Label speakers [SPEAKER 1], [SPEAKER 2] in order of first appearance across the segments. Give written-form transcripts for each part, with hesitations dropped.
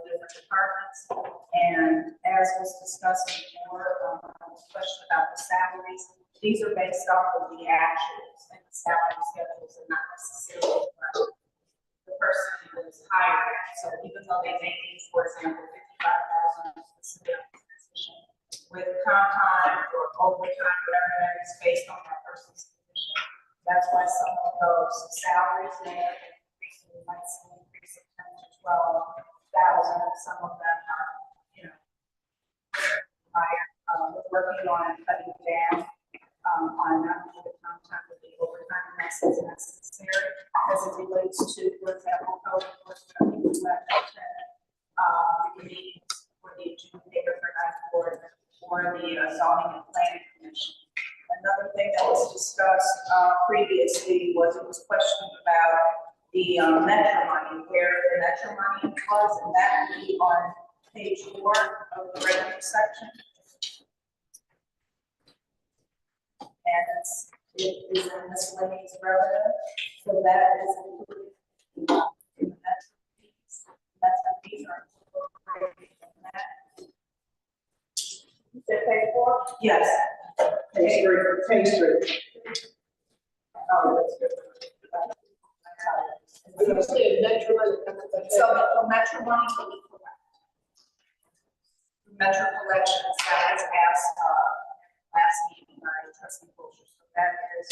[SPEAKER 1] different departments. And as was discussed before, question about the salaries, these are based off of the actuals, and the salary schedules are not necessarily what the person who is hired at. So even though they make these, for example, 55,000 specific position with comp time or overtime, whatever that is based on that person's position. That's why some of those salaries may have increased. We might see an increase of 10 to 12,000, and some of them are, higher. We're working on cutting down on not only the comp time but the overtime, and that's necessary as it relates to, for example, code enforcement, the meetings for the adjudicator for night court or the zoning and planning commission. Another thing that was discussed previously was it was questioned about the metro money, where the metro money was, and that would be on page 4 of the revenue section. And it is in miscellaneous revenue, so that is included in the metro fees. Metro fees are incorporated in that. Is that page 4? Yes. Page 3. Oh, that's good. So the metro money will be correct. Metro collections that was asked last meeting by trustee Bolger. So that is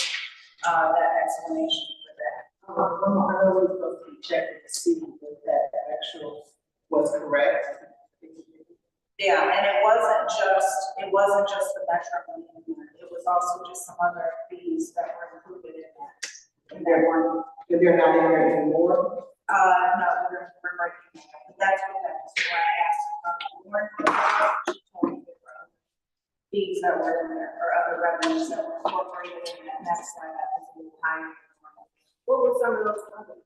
[SPEAKER 1] that explanation for that.
[SPEAKER 2] I know we're supposed to be checking to see if that actual was correct.
[SPEAKER 1] Yeah, and it wasn't just the metro money. It was also just some other fees that were included in that.
[SPEAKER 2] And they're not in there anymore.
[SPEAKER 1] No, we're breaking it. But that's what that was why I asked more. She told me there were fees that were in there or other revenues that were incorporated in that. And that's why that was a little higher.
[SPEAKER 2] What were some of those others?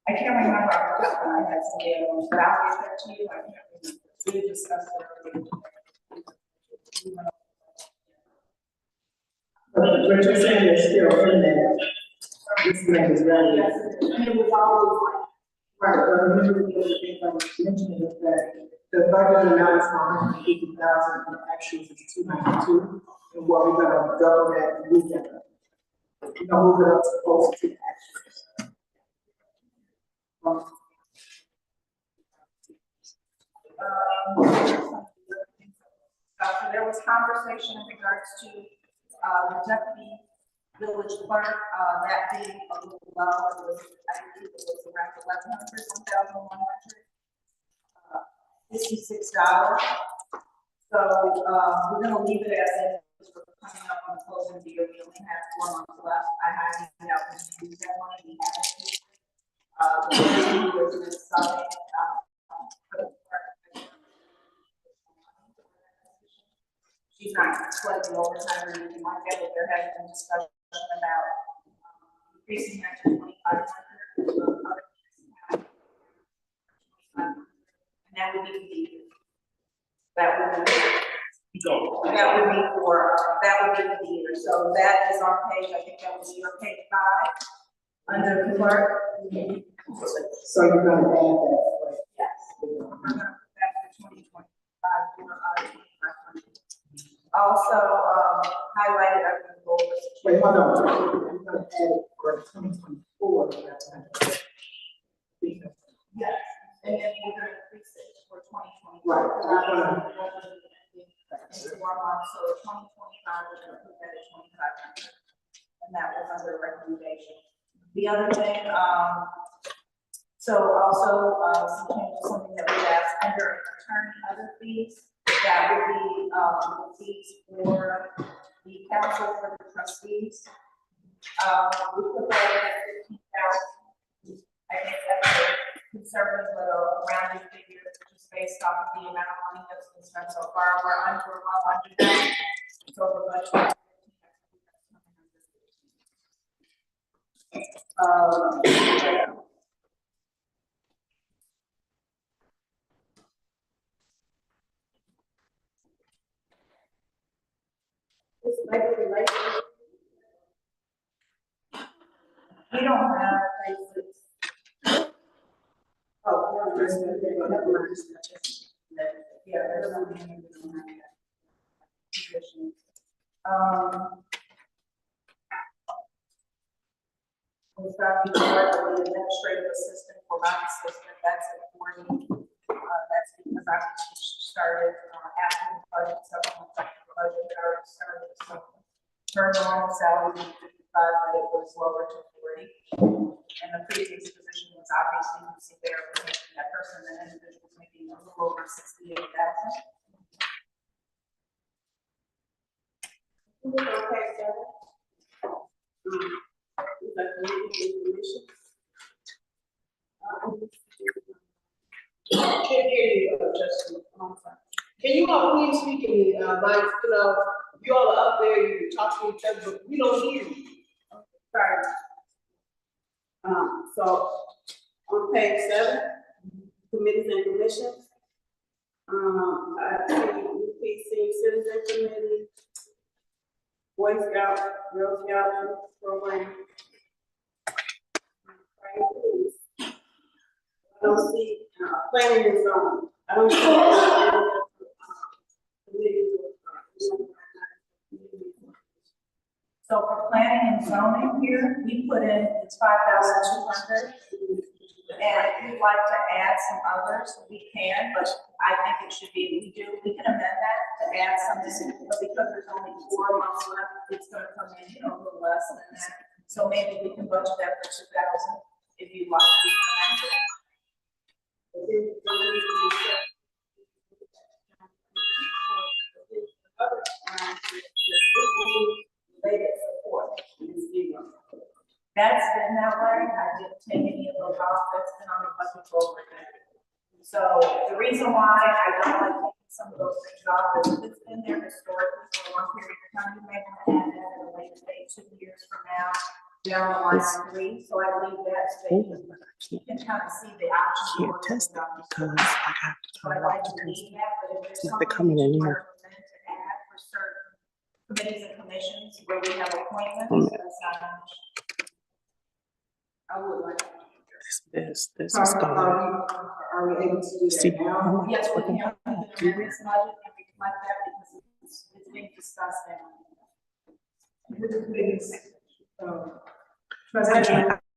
[SPEAKER 1] I can't remember off the top of my head some of the other ones, but I'll get that to you. I can't remember. We discussed it earlier.
[SPEAKER 2] But you're saying they're still in there. This man is right.
[SPEAKER 1] Yes, and it was always like.
[SPEAKER 2] Right, but remember the other thing I was mentioning is that the budget amount is 150,000 and the actuals is 292. And what we're gonna double that and move that up. Move it up to closer to the actuals.
[SPEAKER 1] So there was conversation in regards to the deputy village clerk, that being a little low. It was, I believe it was around 1,156. So we're going to leave it as it is. We're coming up on the closing of the year. We only have 4 months left. I highly doubt we can use that money. We haven't used it. She's not collecting overtime or anything like that, but there has been discussion about increasing that to 2,500. And that would be for the year. So that is on page, I think that was your page 5 under clerk.
[SPEAKER 2] So you're gonna add that.
[SPEAKER 1] Yes. We're gonna put that for 2025 for 2,500. Also, highlighted, I'm going to go over.
[SPEAKER 2] Wait, hold on. I'm gonna add it for 2024.
[SPEAKER 1] Yes, and then we're gonna increase it for 2020.
[SPEAKER 2] Right.
[SPEAKER 1] In 4 months, so 2025, we're gonna put that at 2,500. And that was under recommendation. The other thing, so also, something that we asked under attorney other fees, that would be, the fees for the council for the trustees. We put that at 15,000. I think that's a conservative, but a rounded figure, which is based off of the amount of money that's been spent so far. We're under that. So we're budgeting. We don't have places. Oh, Yeah, there's nothing. We've got the administrative assistant for my assistant, that's at 40. That's because I started after the budget, supplemental budget already started, so her normal salary was 55, but it was lower to 40. And the previous position was obviously, you see there, was making that person, the individual was making a little over 68,000.
[SPEAKER 3] Okay, Sarah. Can't hear you, Justin. Can you all please speak in the mic? You know, you all are up there, you talk to each other, but we don't hear you. Sorry. So on page 7, committees and commissions. I see WUPC Citizen Committee, Boy Scout, Girl Scout program. I don't see planning and zoning. I don't see.
[SPEAKER 1] So for planning and zoning here, we put in, it's 5,200. And if you'd like to add some others, we can, but I think it should be, we can amend that to add something, but because there's only 4 months left, it's gonna come in a little less than that. So maybe we can budget that for 2,000, if you'd like to. That's been that way. I didn't take any of those off. That's been on the budget over there. So the reason why I don't like taking some of those things off is if it's been there historically for a long period of time, you may want to add that at a later date, 2 years from now, down the line 3. So I leave that space. You can kind of see the options.
[SPEAKER 4] Can't test it because I got to
[SPEAKER 1] So I
[SPEAKER 4] turn it
[SPEAKER 1] like
[SPEAKER 4] off
[SPEAKER 1] to
[SPEAKER 4] to test
[SPEAKER 1] leave
[SPEAKER 4] it.
[SPEAKER 1] that, but if there's
[SPEAKER 4] It's not
[SPEAKER 1] something
[SPEAKER 4] coming
[SPEAKER 1] that
[SPEAKER 4] in
[SPEAKER 1] you
[SPEAKER 4] here.
[SPEAKER 1] recommend to add for certain committees and commissions where we have appointments,
[SPEAKER 4] Mm.
[SPEAKER 1] that's not an issue. I would like to.
[SPEAKER 4] This is
[SPEAKER 2] Are
[SPEAKER 4] going.
[SPEAKER 2] are we able to do
[SPEAKER 4] See,
[SPEAKER 2] that now?
[SPEAKER 4] I'm
[SPEAKER 1] Yes, we
[SPEAKER 4] fucking
[SPEAKER 1] can, we
[SPEAKER 4] hot,
[SPEAKER 1] can
[SPEAKER 4] dude.
[SPEAKER 1] amend this budget and we can like that because it's being discussed now.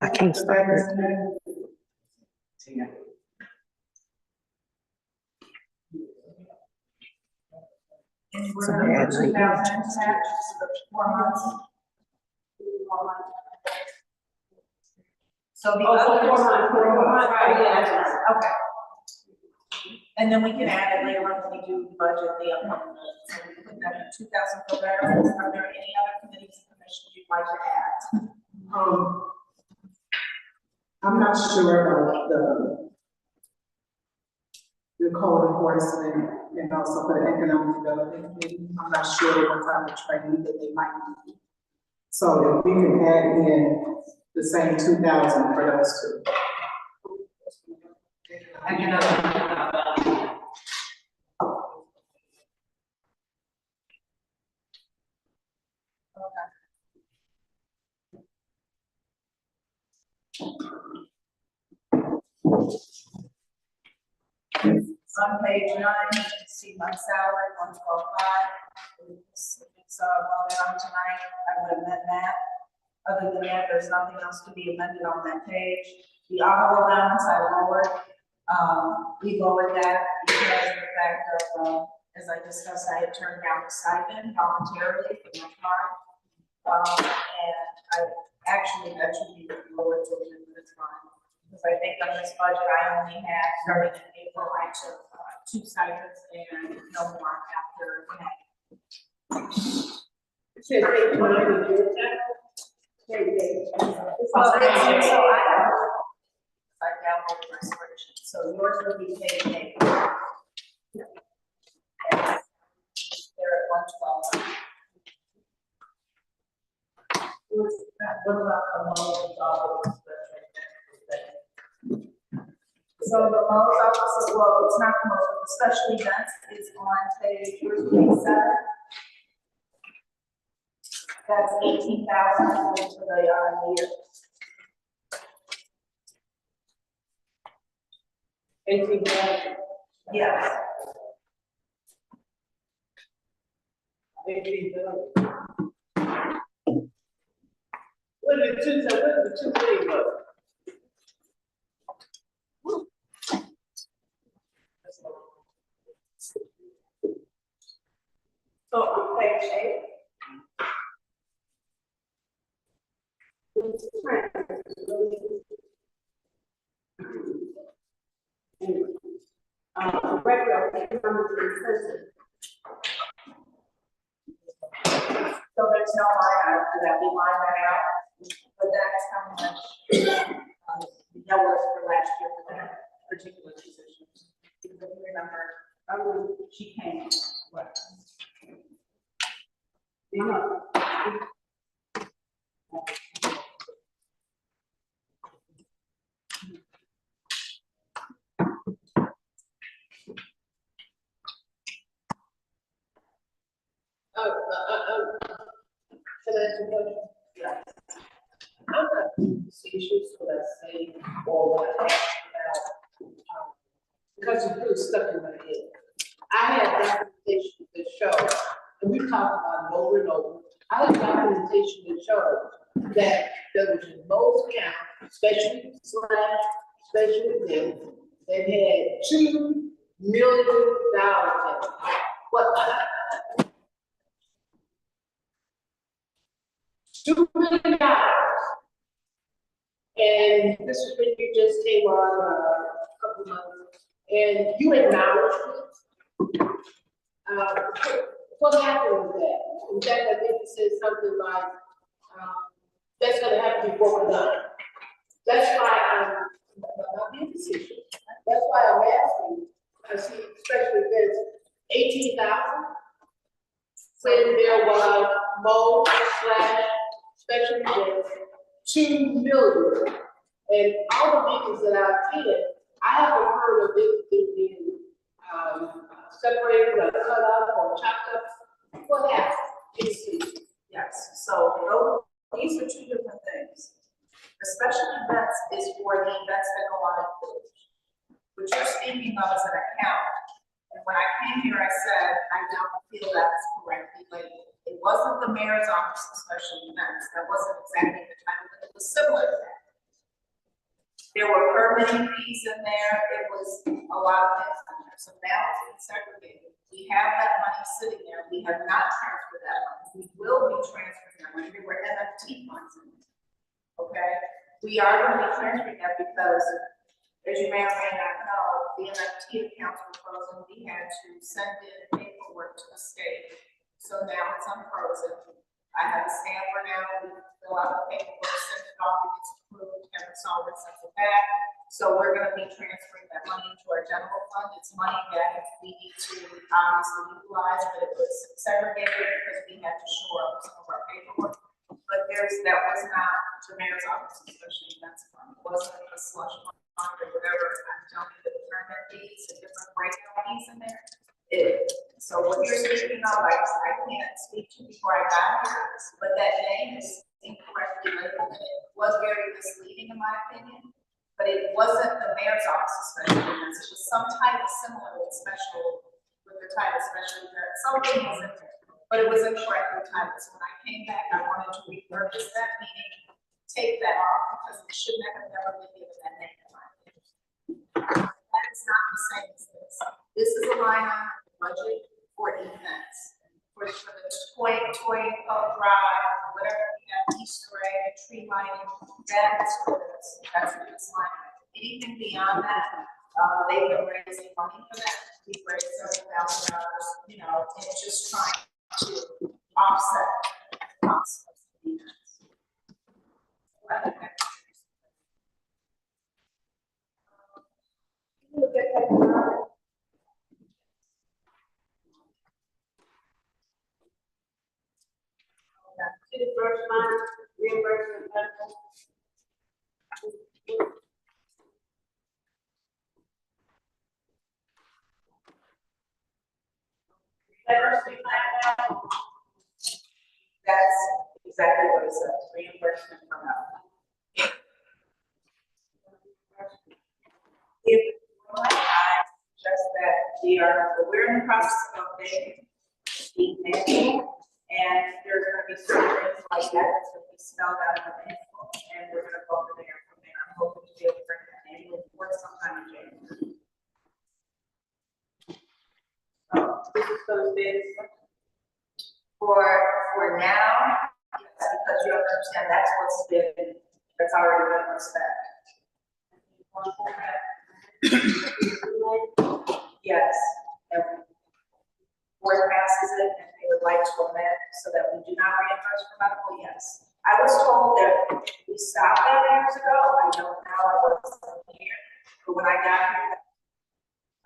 [SPEAKER 4] I can't stop it.
[SPEAKER 1] And
[SPEAKER 4] So
[SPEAKER 1] we're
[SPEAKER 4] add
[SPEAKER 1] going to
[SPEAKER 4] 19.
[SPEAKER 1] 2,000 tax for 4 months. So the other.
[SPEAKER 3] 4 months.
[SPEAKER 1] Right, yeah, okay. And then we can add it later on when we do the budget, the upcoming budget. So we put that in 2,000 for veterans. Are there any other committees and commissions you'd like to add?
[SPEAKER 2] I'm not sure about the code enforcement and also for the economic development committee. I'm not sure what type of training that they might need. So if we can add in the same 2,000 for those 2.
[SPEAKER 1] On page 9, you can see my salary, 112.5. It's well down tonight, I would amend that. Other than that, there's nothing else to be amended on that page. The auto allowance I lowered, we lowered that because of the fact of, as I discussed, I had turned down the stipend voluntarily for my car. And that should be lowered to this line. Because I think on this budget, I only had, starting in April, I took 2 stipends and no more after May.
[SPEAKER 3] It says page 9 of your check.
[SPEAKER 1] I downloaded my spreadsheet, so yours will be page 8. They're at 112. What about the loans office? So the loans office, well, it's not the most, but the special events is on page 7. That's 18,000 for the year.
[SPEAKER 3] $18,000.
[SPEAKER 1] Yes.
[SPEAKER 3] $18,000. What did the two million go?
[SPEAKER 1] So on page 8.
[SPEAKER 3] Regular economic incentive.
[SPEAKER 1] So there's no line item for that, we line that out, but that's how much, that was for last year for that particular position. Because if you remember, she came, what?
[SPEAKER 3] Can I ask a question?
[SPEAKER 1] Yeah.
[SPEAKER 3] I'm not facetious when I say or when I ask about, because it's really stuck in my head. I had documentation that showed, and we talked about it over and over. I had documentation that showed that there was a most count, especially them, that had $2 million in it. What? $2 million. And this is when you just came on a couple months, and you acknowledged it. What happened with that? In fact, I think you said something like, that's gonna have to be broken down. That's why I'm not being facetious. That's why I'm asking, I see especially this 18,000. When there was mold / special events, 2 million. And all the meetings that I've attended, I haven't heard of it being separated or cut up or chopped up. What happened?
[SPEAKER 1] Yes, so these are two different things. The special events is for the events that go on at the village. What you're speaking of is an account. And when I came here, I said, I don't feel that's correctly labeled. It wasn't the mayor's office of special events. That wasn't exactly the title, but it was similar to that. There were permitting fees in there. It was a lot of things in there. So now it's been segregated. We have that money sitting there. We have not transferred that money. We will be transferring that money. There were NFT funds in there. Okay? We are going to be transferring that because, as you may or may not know, the NFT accounts were frozen. We had to send in paperwork to the state. So now it's unfrozen. I have a stamper now. We fill out the paperwork, send it off, it gets approved, and it's all sent it back. So we're going to be transferring that money into our general fund. It's money that we need to obviously utilize, but it was segregated because we had to shore up some of our paperwork. But that was not the mayor's office, especially that's fund. It wasn't a slush fund or whatever. I'm telling you, the permit fees and different breakout fees in there. So what you're speaking of, I can't speak to before I got here, but that name is incorrectly labeled, and it was very misleading in my opinion. But it wasn't the mayor's office of special events. It was some type similar with the title special event. Something was in there, but it was incorrectly titled. So when I came back, I wanted to repurpose that, meaning take that off because it should never been given that name in my opinion. That is not the same as this. This is a line on the budget for events. For the toy drive, whatever we have, Easter egg, tree lighting, that's for this. That's for this line. Anything beyond that, they've been raising money for that. We've raised $7,000, and just trying to offset the cost of the events. Look at that.
[SPEAKER 3] See the first line, reimbursement medical.
[SPEAKER 1] That's exactly what it says, reimbursement from that. If we're in the process of updating the manual, and there's gonna be certain things like that that's gonna be spelled out in the manual, and we're gonna go from there. I'm hoping to be able to bring that manual forth sometime in January. For now, yes, because you have to understand that's what's been, that's already been spent. Yes, and board passes it, and they would like to amend so that we do not reimburse for medical, yes. I was told that we stopped that years ago, I don't know, I wasn't here, but when I got here,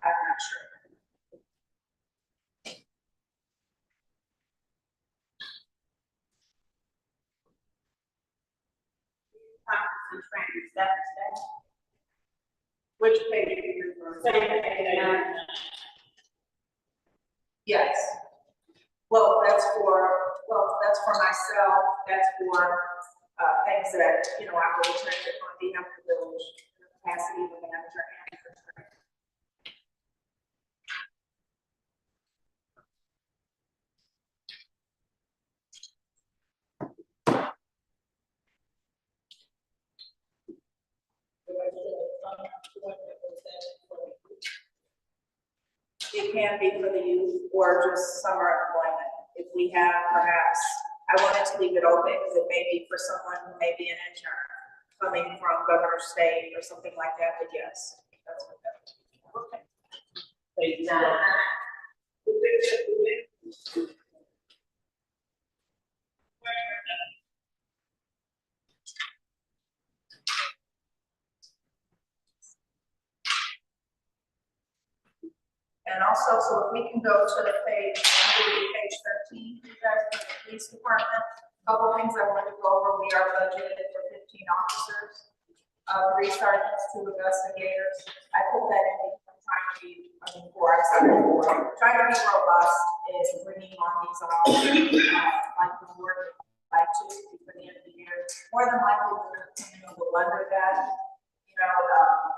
[SPEAKER 1] I'm not sure. Conference and training, is that the same? Which page are you referring to? Same page. Yes. Well, that's for myself, that's for, things that, you know, I will attend on behalf of the village, capacity of the manager and for training. It can be for the youth or just summer employment. If we have perhaps, I wanted to leave it open because it may be for someone who may be an intern coming from Governor State or something like that, but yes, that's what that is. Okay. And also, so if we can go to the page 13, you guys, for the police department, couple things I wanted to go over. We are budgeted for 15 officers, 3 sergeants, 2 investigators. I put that in because I'm trying to be, trying to be robust in bringing on these officers, like the board like to for the end of the year. More than likely, we're going to come in a little under that, you know,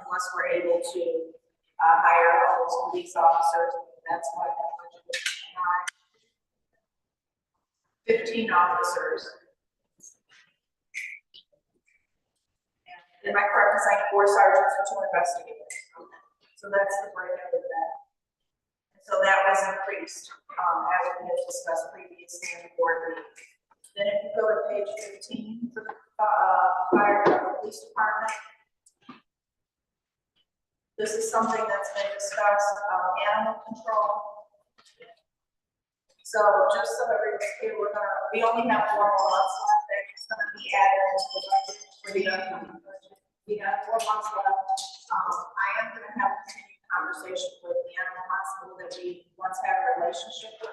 [SPEAKER 1] unless we're able to hire all those police officers. That's why that budget is high. 15 officers. And am I correct in saying 4 sergeants and 2 investigators? Okay. So that's the breakdown of that. And so that was increased, as we had discussed previously in the board meeting. Then if you go to page 15 for the fire and police department, this is something that's been discussed, animal control. So just so everybody's here, we only have 4 more months left, and it's gonna be added into the budget for the upcoming budget. We have 4 months left. I am gonna have a continued conversation with the animal hospital that we once had a relationship with.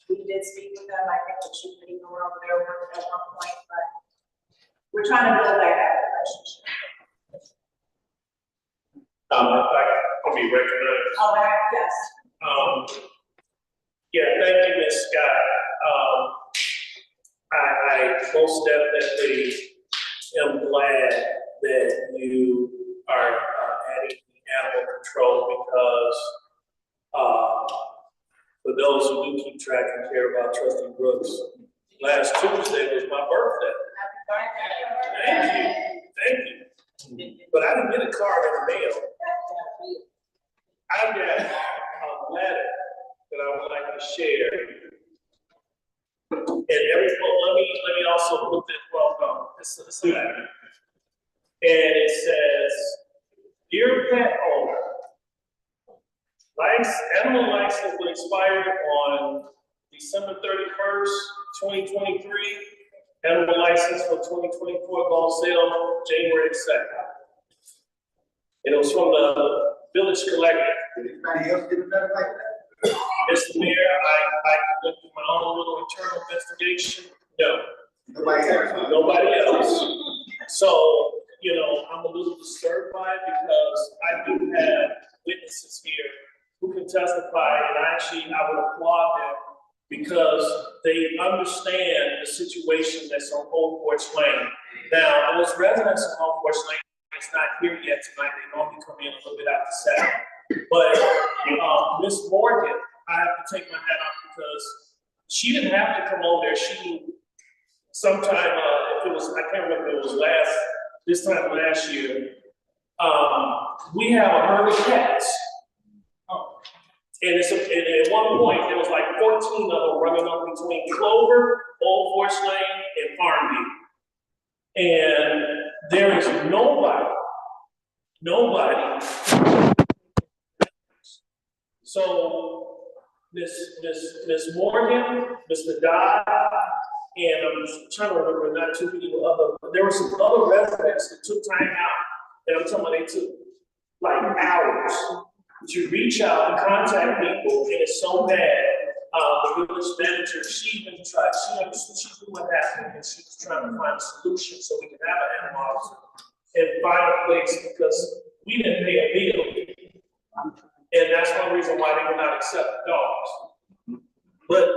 [SPEAKER 1] We did speak with them, I think the chief even were over there at one point, but we're trying to build back that relationship.
[SPEAKER 5] If I can be recognized.
[SPEAKER 1] Oh, yes.
[SPEAKER 5] Yeah, thank you, Ms. Scott. I most definitely am glad that you are adding animal control because for those who do keep track and care about Trustee Brooks, last Tuesday was my birthday. Thank you. But I didn't get a card in the mail. I got a letter that I would like to share. And let me also put this, well, it's a letter. And it says, "Dear pet owner, animal license will expire on December 31st, 2023. Animal license for 2024 go on sale January 2nd. And it was from the Village Collective.
[SPEAKER 2] Anybody else did better like that?
[SPEAKER 5] Mr. Mayor, I conducted my own little internal investigation. No. Nobody else. So, you know, I'm a little disturbed by it because I do have witnesses here who can testify, and I would applaud them because they understand the situation that's on Old Porch Lane. Now, those residents on Old Porch Lane is not here yet tonight. They normally come in a little bit after 7. But Miss Morgan, I have to take my hat off because she didn't have to come over there. She sometime, if it was, I can't remember if it was this time last year, we have a herd of cats. And and at one point, there was like 14 of them running up between Clover, Old Forest Lane, and Farmview. And there is nobody. So Miss Morgan, Mr. Dodd, and I'm just trying to remember, not too many other, there were some other residents that took time out, and I'm talking about they took like hours to reach out and contact people, and it's so bad. The village manager, she even tried, she knew what happened, and she was trying to find a solution so we could have an animal officer and find a place, because we didn't pay a bill. And that's one reason why they would not accept dogs. But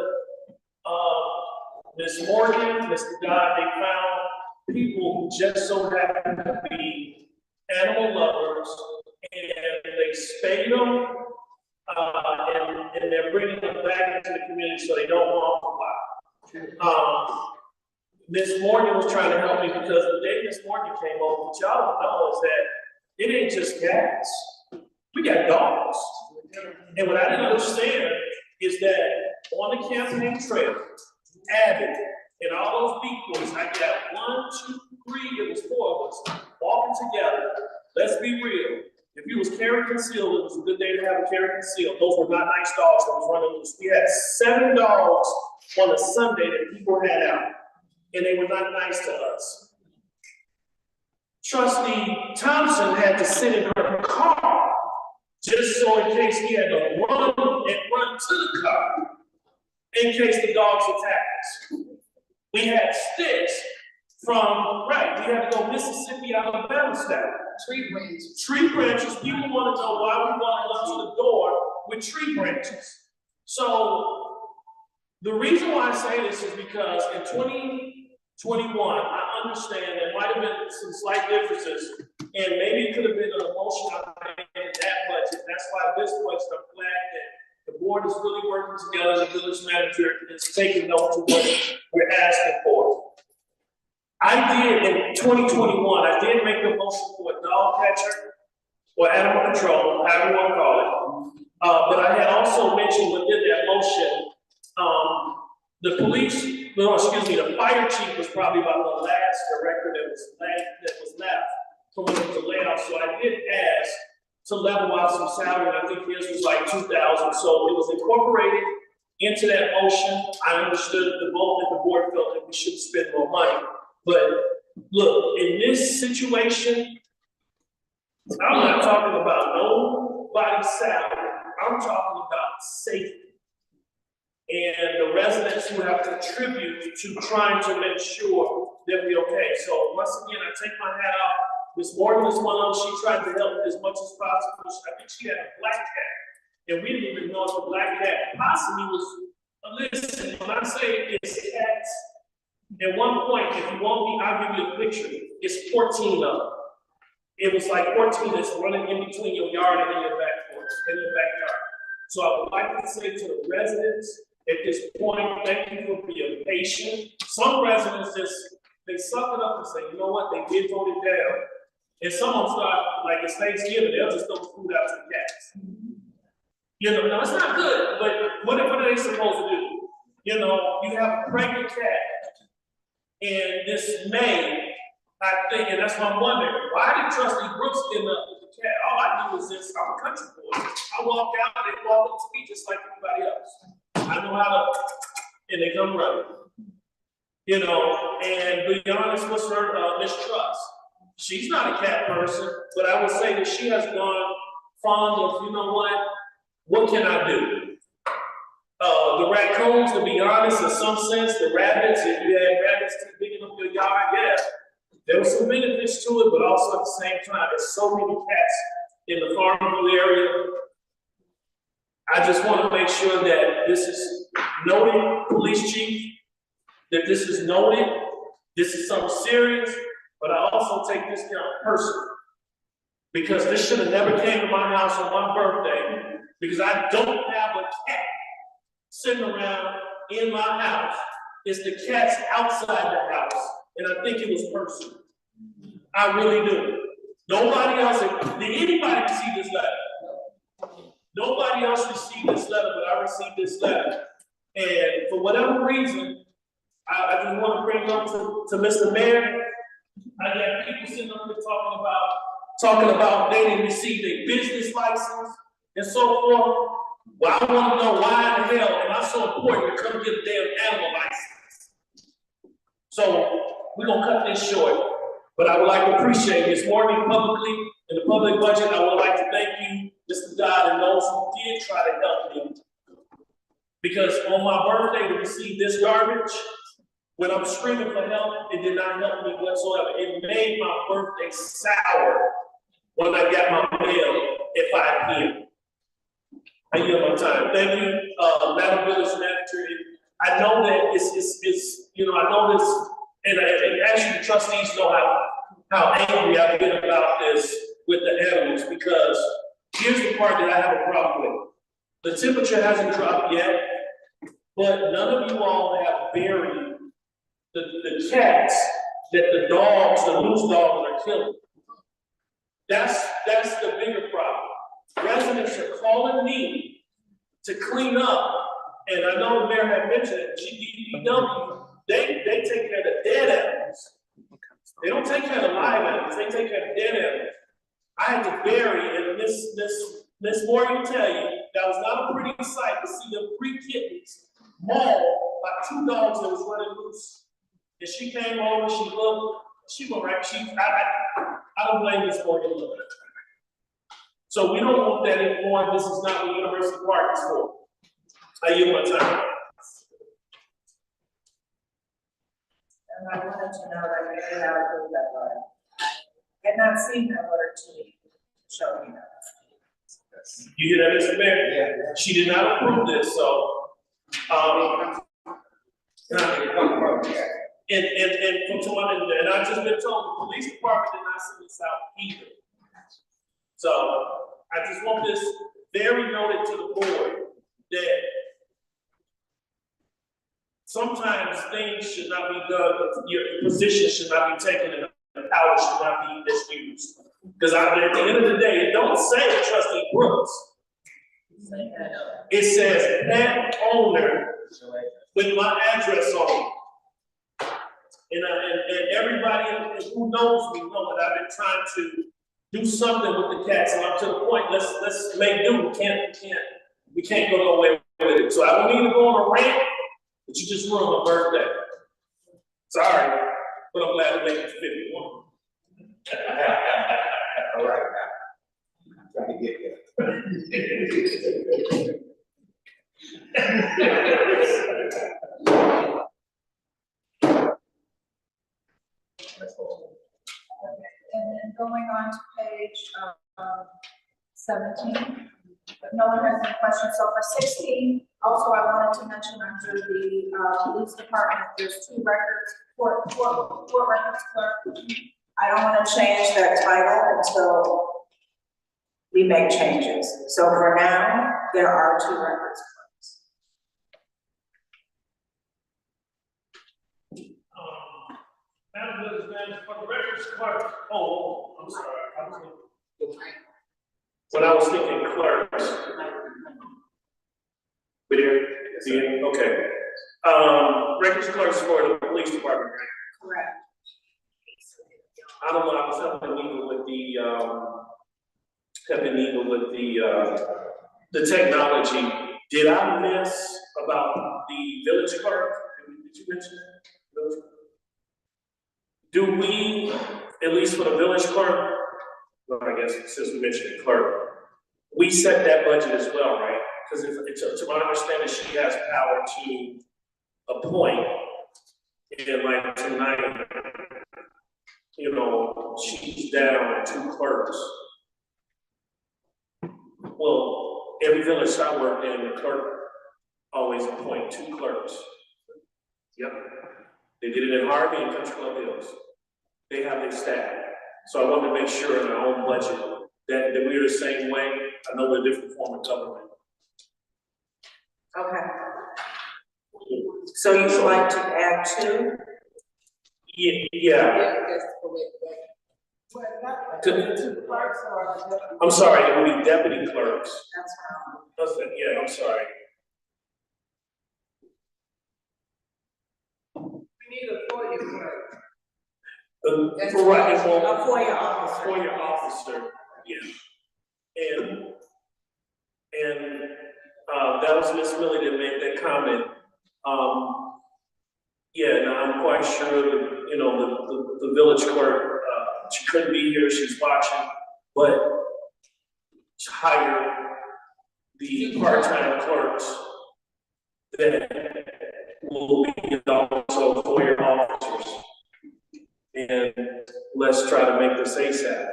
[SPEAKER 5] Ms. Morgan, Mr. Dodd, they found people who just so happen to be animal lovers, and they spayed them, and they're bringing them back into the community so they don't multiply. Ms. Morgan was trying to help me because the day Ms. Morgan came over, what y'all don't know is that it ain't just cats. We got dogs. And what I didn't understand is that on the campaign trail, Abbott and all those big boys, I got 1, 2, 3, it was 4 of us walking together. Let's be real. If you was carry concealed, it was a good day to have a carry concealed. Those were not nice dogs that was running loose. We had 7 dogs on a Sunday that people had out, and they were not nice to us. Trustee Thompson had to sit in her car just so in case he had to run to the car in case the dogs attacked us. We had sticks from, we had to go Mississippi, Alabama style. Tree branches. People want to know why we walked up to the door with tree branches. So the reason why I say this is because in 2021, I understand there might have been some slight differences, and maybe it could have been an emotional in that budget. That's why this budget, I'm glad that the board is really working together. The village manager is taking note of what we're asking for. I did in 2021, I did make the motion for a dog catcher or animal control, however you want to call it. But I had also mentioned within that motion, the fire chief was probably about the last director that was left from when it was a layoff. So I did ask to level out some salary. I think his was like 2,000. So it was incorporated into that motion. I understood that the board felt that we should spend more money. But look, in this situation, I'm not talking about nobody's salary. I'm talking about safety. And the residents who have contributed to trying to make sure that we're okay. So once again, I take my hat off. Ms. Morgan is one of them. She tried to help as much as possible. I think she had a black cat. And we didn't even know if the black cat possibly was, listen, when I say it's cats, at one point, if you want me, I'll give you a picture. It's 14 of them. It was like 14 that's running in between your yard and in your backyard. So I would like to say to the residents at this point, thank you for being patient. Some residents they suck it up and say, you know what, they did vote it down. And some of them start, like it's Thanksgiving, they'll just throw food out to the cats. You know, no, it's not good, but what are they supposed to do? You know, you have a pregnant cat. And this May, I think, and that's what I'm wondering, why did Trustee Brooks end up with the cat? All I do is this, I'm a country boy. I walk out, they walk up to me just like everybody else. I know how to, and they come running. You know, and be honest, what's her mistrust? She's not a cat person, but I would say that she has gone fond of, you know what can I do? The raccoons, to be honest, in some sense, the rabbits, if you had rabbits digging up your yard, yeah, there were some benefits to it, but also at the same time, there's so many cats in the Farmville area. I just want to make sure that this is noted, police chief, that this is noted, this is something serious, but I also take this down personally. Because this should have never came to my house on my birthday because I don't have a cat sitting around in my house. It's the cats outside the house, and I think it was personal. I really do. Nobody else, did anybody receive this letter? Nobody else received this letter, but I received this letter. And for whatever reason, I just want to bring up to Mr. Mayor. I got people sitting up here talking about they didn't receive a business license and so forth. Well, I want to know why in the hell am I so important to come get a damn animal license? So we're gonna cut this short. But I would like to appreciate this morning publicly in the public budget. I would like to thank you, Mr. Dodd, and those who did try to help me. Because on my birthday to receive this garbage, when I'm screaming for help, it did not help me whatsoever. It made my birthday sour when I got my mail at 5 p.m. I yield my time. Thank you, Madam Village Manager. I know that it's I know this, and actually the trustees know how angry I've been about this with the animals, because here's the part that I have a problem with. The temperature hasn't dropped yet, but none of you all have buried the cats that the loose dogs are killing. That's the bigger problem. Residents are calling me to clean up, and I know the mayor had mentioned it, GDPW, they take care of the dead animals. They don't take care of the live animals, they take care of the dead animals. I had to bury, and Miss Morgan tell you, that was not a pretty sight to see them 3 kittens mauled by 2 dogs that was running loose. And she came over, she looked, she went right, I don't blame Miss Morgan. So we don't want that anymore. This is not what University Park is for. I yield my time.
[SPEAKER 1] And I wanted to know that you had approved that letter. I had not seen that letter to show me that.
[SPEAKER 5] You hear that, Mr. Mayor?
[SPEAKER 6] Yeah.
[SPEAKER 5] She did not approve this, so, and I've just been told the police department did not send this out either. So I just want this very noted to the board that sometimes things should not be done, your position should not be taken and power should not be misused. Because at the end of the day, it don't say Trustee Brooks. It says pet owner with my address on it. And everybody who knows me know that I've been trying to do something with the cats, and up to the point, let's make do. We can't go nowhere with it. So I don't need to go on a rant, but you just ruined my birthday. Sorry, but I'm glad to make it 51.
[SPEAKER 6] All right, now. Trying to get
[SPEAKER 1] And then going on to page 17, if no one has any questions. So for 16, also I wanted to mention under the police department, there's 2 records, court records clerk. I don't want to change that title until we make changes. So for now, there are 2 records clerks.
[SPEAKER 5] Madam Village Manager, for the records clerk, I'm sorry, when I was thinking clerks. We there? Okay. Records clerks for the police department, right?
[SPEAKER 1] Correct.
[SPEAKER 5] I don't know, I was having an evil with the technology. Did I miss about the village clerk? Did you mention that? Do we, at least for the village clerk, well, I guess since we mentioned the clerk, we set that budget as well, right? Because to my understanding, she has power to appoint, and like tonight, she's down 2 clerks. Well, every village I worked in, the clerk always appoint 2 clerks. Yep. They did it in Harvey and Country Club Hills. They have their staff. So I wanted to make sure in our own budget that we're the same way. I know we're a different form of government,
[SPEAKER 7] So you'd like to add 2?
[SPEAKER 5] Yeah,
[SPEAKER 3] Yeah, that's correct.
[SPEAKER 2] Well, not,
[SPEAKER 5] To-
[SPEAKER 2] the clerks or the deputy.
[SPEAKER 5] I'm sorry, it would be deputy clerks.
[SPEAKER 1] That's wrong.
[SPEAKER 5] That's it, yeah, I'm sorry.
[SPEAKER 3] We need a FOIA clerk. That's
[SPEAKER 5] Right,
[SPEAKER 7] A FOIA officer.
[SPEAKER 5] FOIA officer, yeah. And that was Miss Millie that made that comment. Yeah, now I'm quite sure that, you know, the village clerk, she couldn't be here, she's watching, but to hire the part-time clerks that will be also FOIA officers. And let's try to make this ASAP.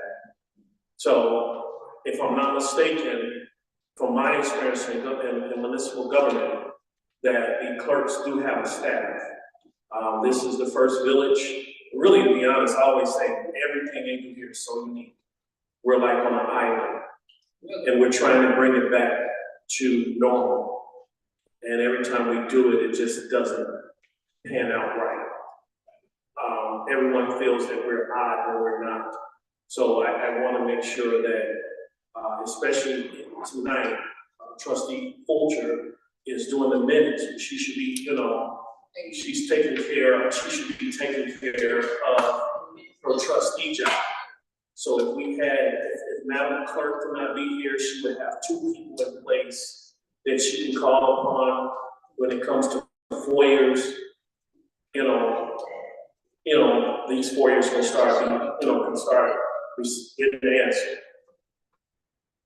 [SPEAKER 5] So if I'm not mistaken, from my experience in municipal government, that the clerks do have a staff. This is the first village, really, to be honest, I always say everything they do here is so unique. We're like on an island, and we're trying to bring it back to normal. And every time we do it, it just doesn't pan out right. Everyone feels that we're odd or we're not. So I want to make sure that, especially tonight, Trustee Folger is doing the minutes. She should be, you know, she's taking care, she should be taking care of her trustee job. So if we had, if Madam Clerk could not be here, she would have 2 people in place that she can call upon when it comes to FOIAs. These FOIAs can start, can start getting the answer.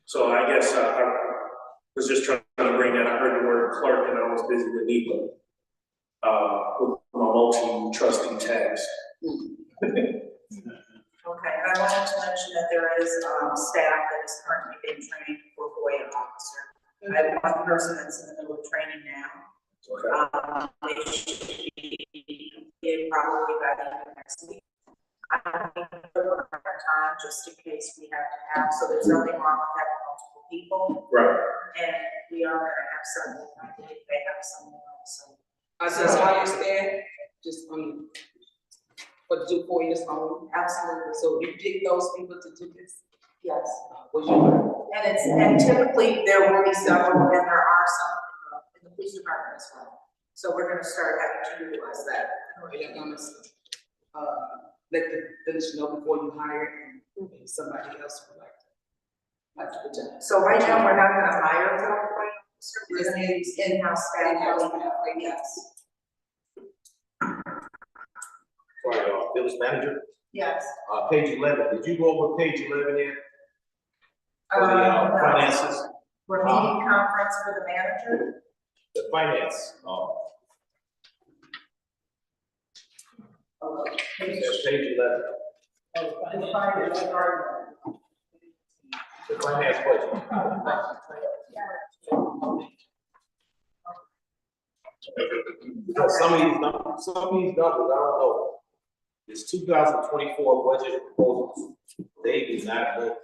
[SPEAKER 5] So I guess I was just trying to bring that. I heard the word clerk and I was busy with NEPA, with my multi-trustee task.
[SPEAKER 1] Okay, and I wanted to mention that there is, staff that is currently being trained for FOIA officer. I have 1 person that's in the middle of training now.
[SPEAKER 5] Okay.
[SPEAKER 1] They should be in probably by the end of next week. I think we're time just in case we have to have, so there's nothing wrong with having multiple people.
[SPEAKER 5] Right.
[SPEAKER 1] And we are gonna have someone, I think they have someone else, so.
[SPEAKER 3] I just hire staff, just for the 2 FOIAs only.
[SPEAKER 1] Absolutely,
[SPEAKER 3] So you pick those people to do this?
[SPEAKER 1] yes.
[SPEAKER 3] What you
[SPEAKER 1] And typically there will be several, and there are some in the police department as well. So we're gonna start having to utilize that.
[SPEAKER 3] are you gonna, let the village know before you hire and somebody else would like to do it?
[SPEAKER 1] So right now, we're not gonna hire a FOIA officer, we're gonna use in-house staff. Yes.
[SPEAKER 6] Sorry, village manager,
[SPEAKER 1] Yes.
[SPEAKER 6] page 11, did you go over page 11 there? For the
[SPEAKER 1] No.
[SPEAKER 6] finances,
[SPEAKER 1] We're meeting conference for the manager.
[SPEAKER 6] the finance, page 11, the finance budget. Because some of these numbers, I don't know. This 2024 budget proposals, they do not look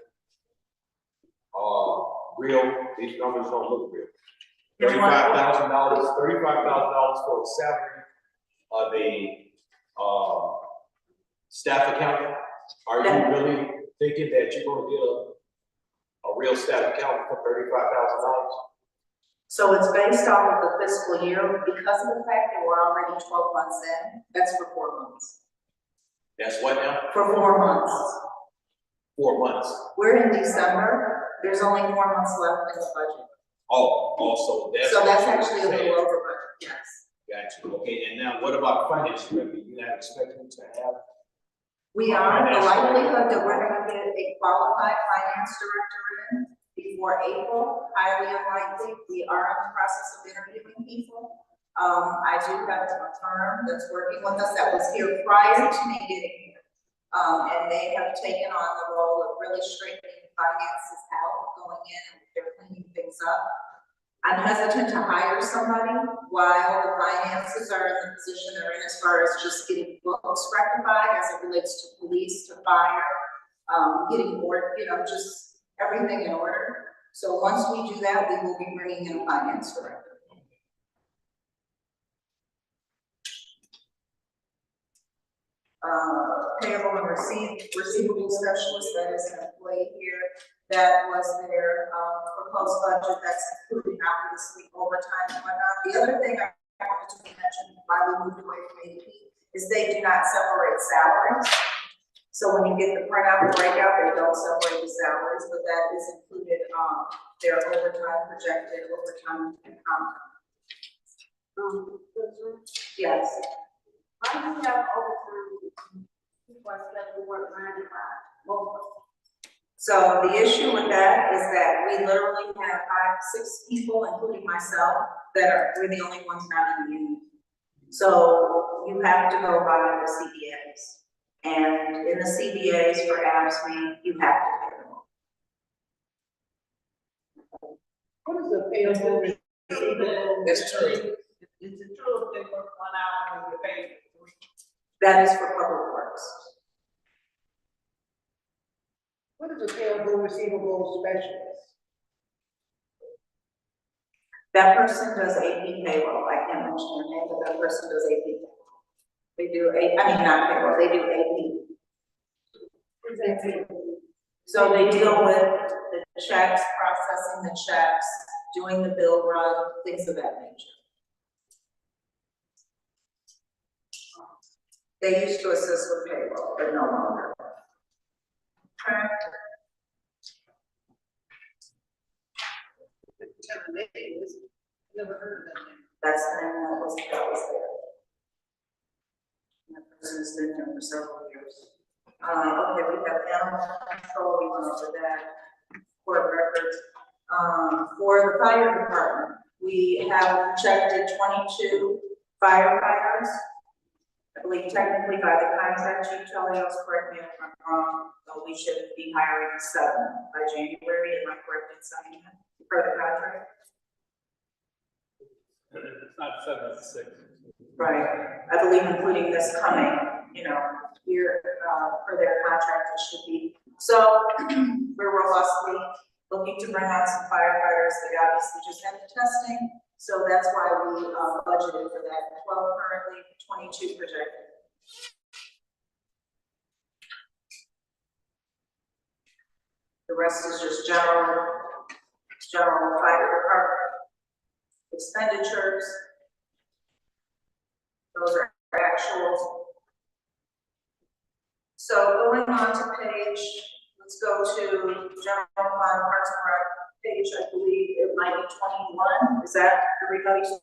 [SPEAKER 6] real. These numbers don't look real. $35,000 for a salary of a staff accountant. Are you really thinking that you're gonna get a real staff accountant for $35,000?
[SPEAKER 1] So it's based off of the fiscal year, because of the fact that we're already 12 months in, that's for 4 months.
[SPEAKER 6] That's what now?
[SPEAKER 1] For 4 months.
[SPEAKER 6] 4 months.
[SPEAKER 1] We're in December, there's only 4 months left in the budget.
[SPEAKER 6] Oh, also that's.
[SPEAKER 1] So that's
[SPEAKER 6] what you're
[SPEAKER 1] actually a
[SPEAKER 6] saying.
[SPEAKER 1] little over budget, yes.
[SPEAKER 6] Gotcha, okay, and now what about finance revenue? You're not expecting to have?
[SPEAKER 1] We are, the likelihood that we're gonna get a qualified finance director in before April, highly unlikely. We are in the process of interviewing people. I do have a firm that's working with us that was here prior to me getting here. And they have taken on the role of really straightening finances out, going in and they're cleaning things up. I'm hesitant to hire somebody while the finances are in the position they're in as far as just getting books rectified as it relates to police, to fire, getting more, just everything in order. So once we do that, we will be bringing in a finance director. payable and receivable specialist, that is an employee here. That was their, proposed budget, that's including obviously overtime and whatnot. The other thing I wanted to mention, why we moved away from AP, is they do not separate salaries. So when you get the printout, the breakout, they don't separate the salaries, but that is included, their overtime, projected overtime and yes.
[SPEAKER 8] Why do you have overtime? People are scheduled to work 9 to 5.
[SPEAKER 1] So the issue with that is that we literally have 5, 6 people, including myself, we're the only ones not in the union. So you have to go by the CBAs. And in the CBAs for ABSME, you have to pay them.
[SPEAKER 3] What is the payable receivable?
[SPEAKER 1] It's true.
[SPEAKER 8] Is it true if they work 1 hour and you're paid for 3?
[SPEAKER 1] That is for public works.
[SPEAKER 3] What is a payable receivable specialist?
[SPEAKER 1] That person does AP payroll. I can't mention their name, but that person does AP payroll. They do not payroll, they do AP. So they deal with the checks, processing the checks, doing the bill run, things of that nature. They used to assist with payroll, but no longer. Okay.
[SPEAKER 3] Never heard of that name.
[SPEAKER 1] That's the name that was there. And that person's been there for several years. Okay, we have animal control, we went over that, court records. For the fire department, we have projected 22 firefighters. I believe technically by the contract, Chief Chelios, correct me if I'm wrong, so we should be hiring 7 by January, am I correct in saying that, per the contract?
[SPEAKER 5] It's not 7, it's 6.
[SPEAKER 1] Right, I believe including this coming, year, per their contract, it should be. So, we're robustly looking to bring on some firefighters, they obviously just had the testing, so that's why we, budgeted for that, 12 currently, 22 projected. The rest is just general fire department expenditures. Those are actuals. So going on to page, let's go to general fund, parks and rec, page, I believe it might be 21. Is that everybody's 21?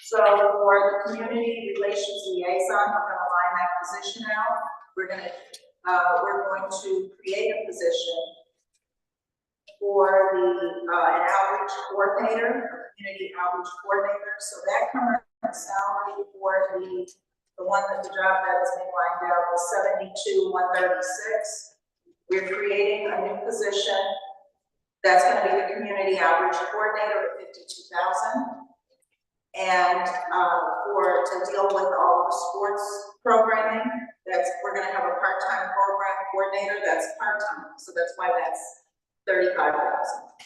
[SPEAKER 1] So for the community relations liaison, we're going to line that position out. We're going to create a position for the an outreach coordinator, a community outreach coordinator. So that current salary for the one that the job that is being lined out was $72,136. We're creating a new position that's going to be the community outreach coordinator at $52,000. And to deal with all the sports programming, we're going to have a part-time program coordinator that's part-time. So that's why that's $35,000.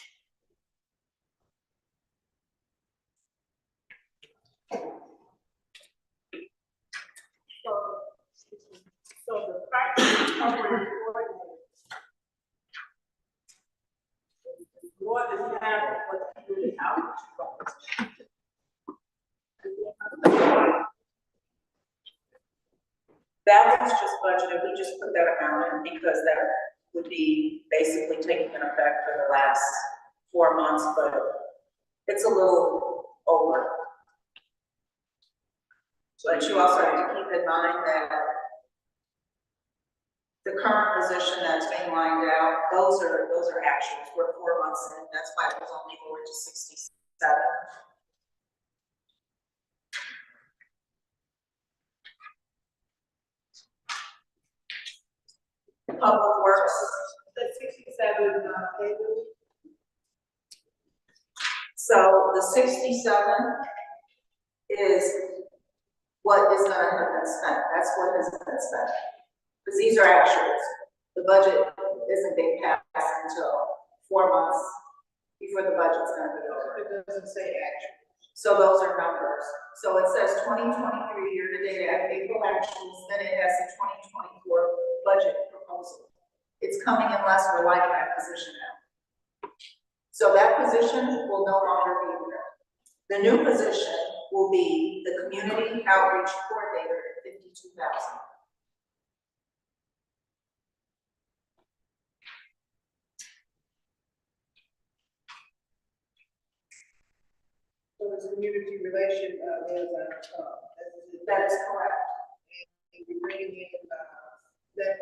[SPEAKER 8] So the practice program coordinator is more than half of what the community outreach program.
[SPEAKER 1] That was just budgeted, we just put that amount in because that would be basically taking an effect for the last 4 months, but it's a little over. But you also have to keep in mind that the current position that's being lined out, those are actuals, we're 4 months in, that's why it was only over to 67. Public Works.
[SPEAKER 3] The 67, payable.
[SPEAKER 1] So the 67 is what is gonna have been spent, that's what has been spent. Because these are actuals. The budget isn't being passed until 4 months before the budget's gonna be over.
[SPEAKER 3] It doesn't say actual.
[SPEAKER 1] So those are numbers. So it says 2023 year-to-date at April actuals, then it has the 2024 budget proposal. It's coming unless we like that position now. So that position will no longer be there. The new position will be the community outreach coordinator at 52,000.
[SPEAKER 3] So it's community relation,
[SPEAKER 1] That is correct.
[SPEAKER 3] and we're bringing in, that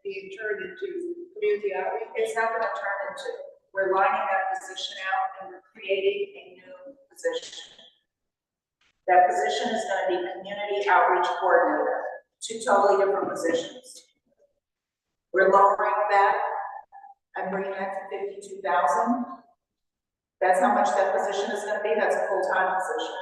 [SPEAKER 3] being turned into community outreach.
[SPEAKER 1] It's not gonna turn into, we're lining that position out and we're creating a new position. That position is gonna be community outreach coordinator, two totally different positions. We're lowering that, I'm bringing that to 52,000. That's how much that position is gonna be, that's a full-time position.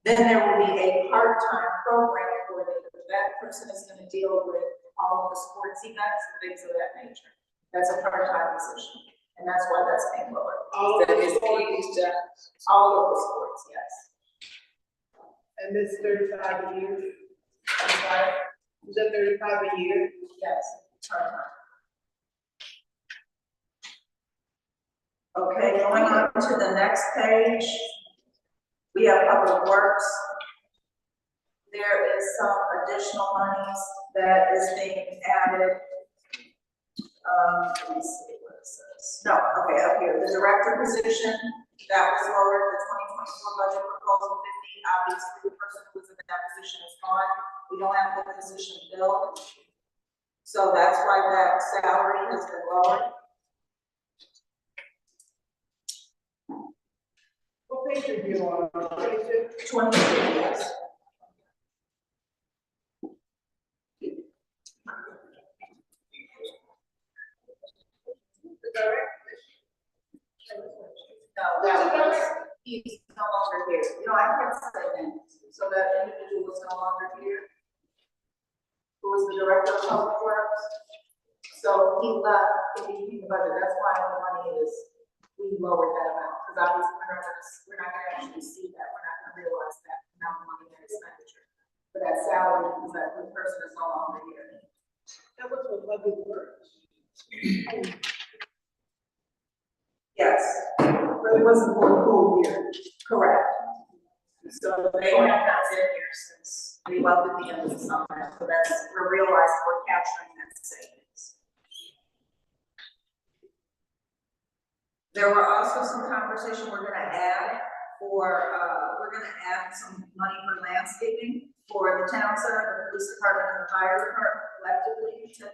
[SPEAKER 1] Then there will be a part-time program coordinator, that person is gonna deal with all of the sports events and things of that nature. That's a part-time position, and that's why that's being lowered.
[SPEAKER 3] All of
[SPEAKER 1] That
[SPEAKER 3] the
[SPEAKER 1] is
[SPEAKER 3] sports jobs.
[SPEAKER 1] all of the sports, yes.
[SPEAKER 3] And this 35 a year,
[SPEAKER 1] I'm sorry,
[SPEAKER 3] is that 35 a year?
[SPEAKER 1] yes, part-time. Okay, going on to the next page, we have public works. There is some additional monies that is being added. Let me see what it says. No, okay, up here, the director position, that was lowered, the 2024 budget proposal 50, obviously the person who was in that position is gone. We don't have the position filled. So that's why that salary has been lowered.
[SPEAKER 3] What page are you on? 22?
[SPEAKER 1] 22, yes.
[SPEAKER 3] The director?
[SPEAKER 1] No, that was, he's no longer here. You know, I can't say that. So that individual was no longer here. Who was the director of public works. So he left, and he became the budget. That's why the money is, we lowered that amount. Because obviously we're not gonna actually see that. We're not gonna realize that amount of money, that expenditure. But that salary, because that person is no longer here.
[SPEAKER 3] That was for public works.
[SPEAKER 1] Yes,
[SPEAKER 2] But it wasn't for a whole year.
[SPEAKER 1] correct. So they have not been here since we left at the end of the summer, so that's, we're realizing we're capturing that savings. There were also some conversation we're gonna add we're gonna add some money for landscaping for the town center, the police department, and the fire department collectively, $10,000.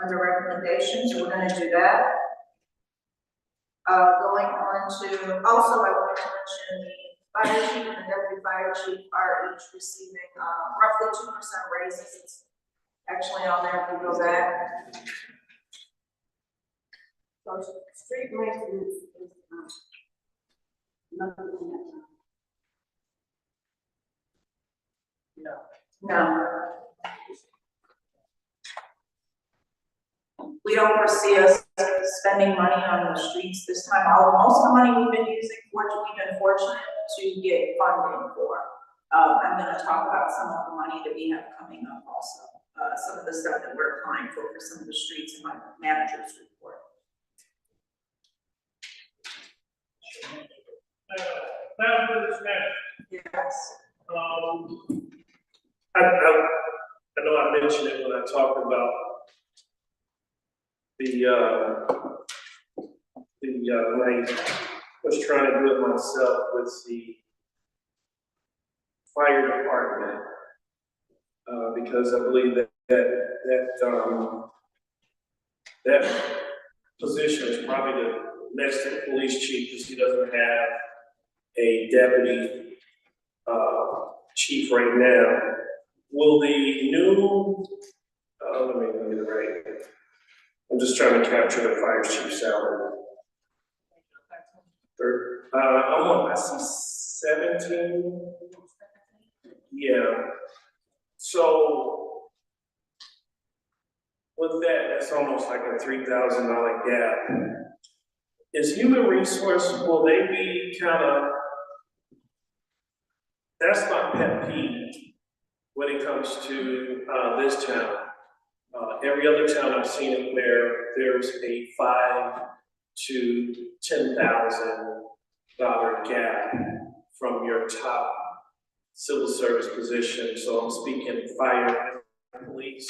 [SPEAKER 1] Under recommendations, we're gonna do that. Going on to, also I want to mention the fire chief and the deputy fire chief are each receiving, roughly 2% raises. It's actually on there if we go back.
[SPEAKER 8] So street maintenance is, nothing in that.
[SPEAKER 1] No. We don't foresee us spending money on the streets this time. Most of the money we've been using, we've been fortunate to get funding for. I'm gonna talk about some of the money that we have coming up also. Some of the stuff that we're applying for some of the streets in my manager's report.
[SPEAKER 5] Madam President,
[SPEAKER 1] Yes.
[SPEAKER 5] I know I mentioned it when I talked about when I was trying to do it myself with the fire department, because I believe that position is probably the next to the police chief, because he doesn't have a deputy chief right now. Will the new, let me get it right. I'm just trying to capture the fire chief salary. I'm on, I see 17. Yeah. So with that, that's almost like a $3,000 gap. is human resource, will they be kind of, that's my pet peeve when it comes to, this town. Every other town I've seen it where there's a $5,000 to $10,000 gap from your top civil service position. So I'm speaking fire and police.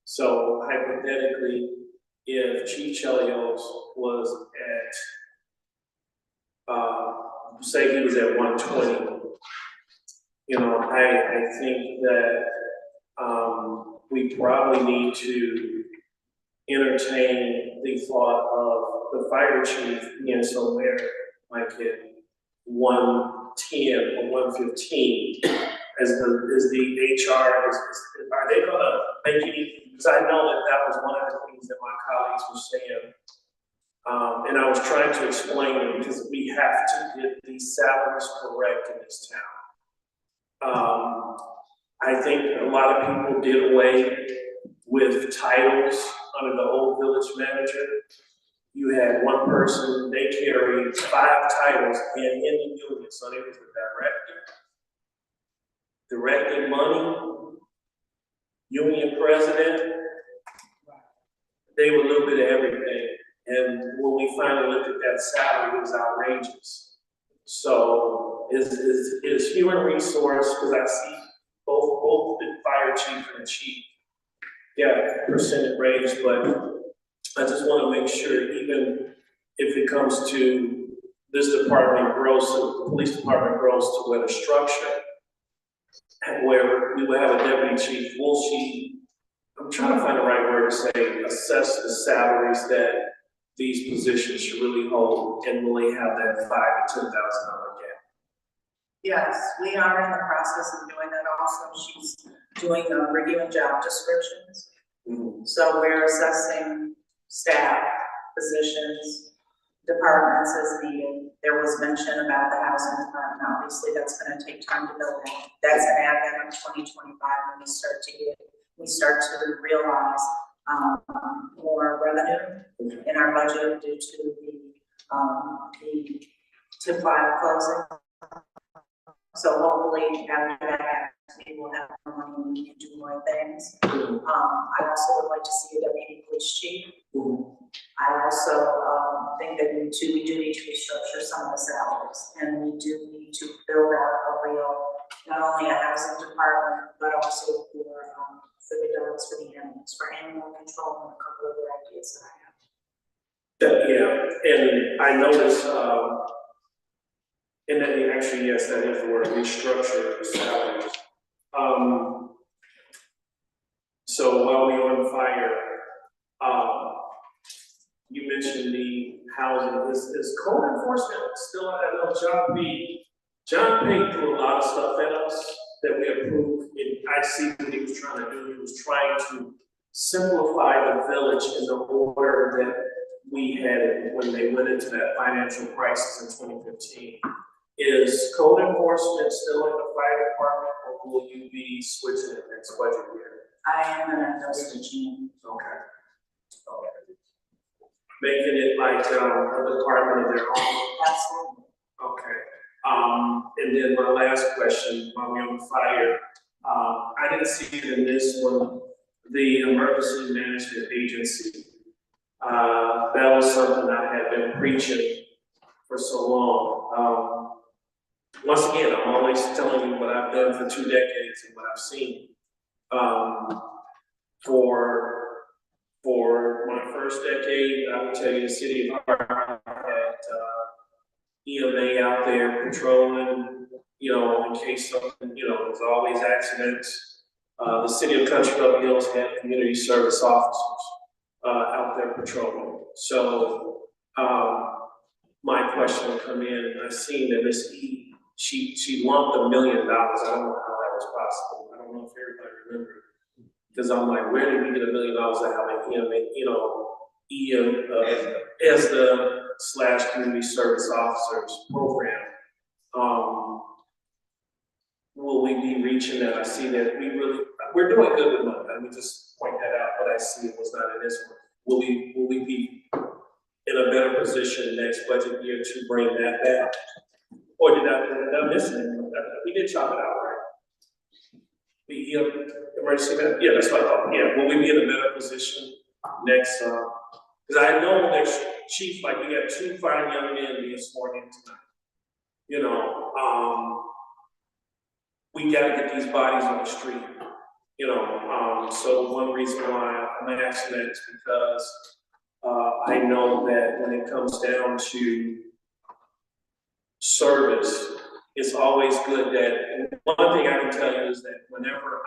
[SPEAKER 5] So hypothetically, if Chief Chelios was at, say he was at 120, you know, I think that we probably need to entertain the thought of the fire chief being somewhere like at 110 or 115 as the HR are they gonna make any, because I know that was one of the things that my colleagues were saying. And I was trying to explain it because we have to get these salaries correct in this town. I think a lot of people did away with titles under the old village manager. You had one person, they carried 5 titles and in the union. So they was the director money, union president. They were a little bit of everything. And when we finally looked at that salary, it was outrageous. So is human resource, because I see both the fire chief and the chief get percentage raise, but I just want to make sure, even if it comes to this department grows, the police department grows to where the structure, and where we will have a deputy chief, will she, I'm trying to find the right word to say, assess the salaries that these positions should really hold, and will they have that $5,000 to $10,000 gap?
[SPEAKER 7] Yes, we are in the process of doing that also. She's doing reviewing job descriptions. So we're assessing staff, positions, departments as needed. There was mention about the housing department. Obviously, that's going to take time to build that. That's an advent of 2025 when we start to realize more revenue in our budget due to the TIP 5 closing. So hopefully after that, we will have more money and we can do more things. I also would like to see a deputy police chief. I also think that we do need to restructure some of the salaries, and we do need to build out a real, not only a housing department, but also for the dogs, for the animals, for animal control, and a couple of other ideas that I have.
[SPEAKER 5] Yeah, and I noticed, and then actually, yes, that is the word, restructure salaries. So while we're on fire, you mentioned the housing. Is code enforcement still, I know John paid through a lot of stuff at us that we approved, and I see what he was trying to do. He was trying to simplify the village in the order that we had it when they went into that financial crisis in 2015. Is code enforcement still in the fire department, or will you be switching it next budget year?
[SPEAKER 7] I am going to go switching.
[SPEAKER 5] Okay. Making it like a department of their own.
[SPEAKER 7] Absolutely.
[SPEAKER 5] Okay. And then my last question, while we're on fire, I didn't see it in this one, the emergency management agency. That was something I had been preaching for so long. Once again, I'm always telling you what I've done for 2 decades and what I've seen. For my first decade, I will tell you, the city of Hartford had EMA out there patrolling, you know, in case something, you know, there's always accidents. The city of Country Club Hills had community service officers out there patrolling. So my question would come in, and I've seen that Ms. E, she lumped $1 million. I don't know how that was possible. I don't know if everybody remembers. Because I'm like, where did we get $1 million to have an EMA, you know, as the / community service officers program? Will we be reaching that? I see that we're doing good with money. Let me just point that out, but I see it was not in this one. Will we be in a better position next budget year to bring that back. Or did I miss it? We did chop it out, right? The emergency, yeah, that's what I thought, yeah, will we be in a better position next, because I know there's chief, like, we got 2 fine young men being sworn in tonight. You know, we gotta get these bodies on the street, you know, so one reason why I'm asking that is because, I know that when it comes down to service, it's always good that, one thing I can tell you is that whenever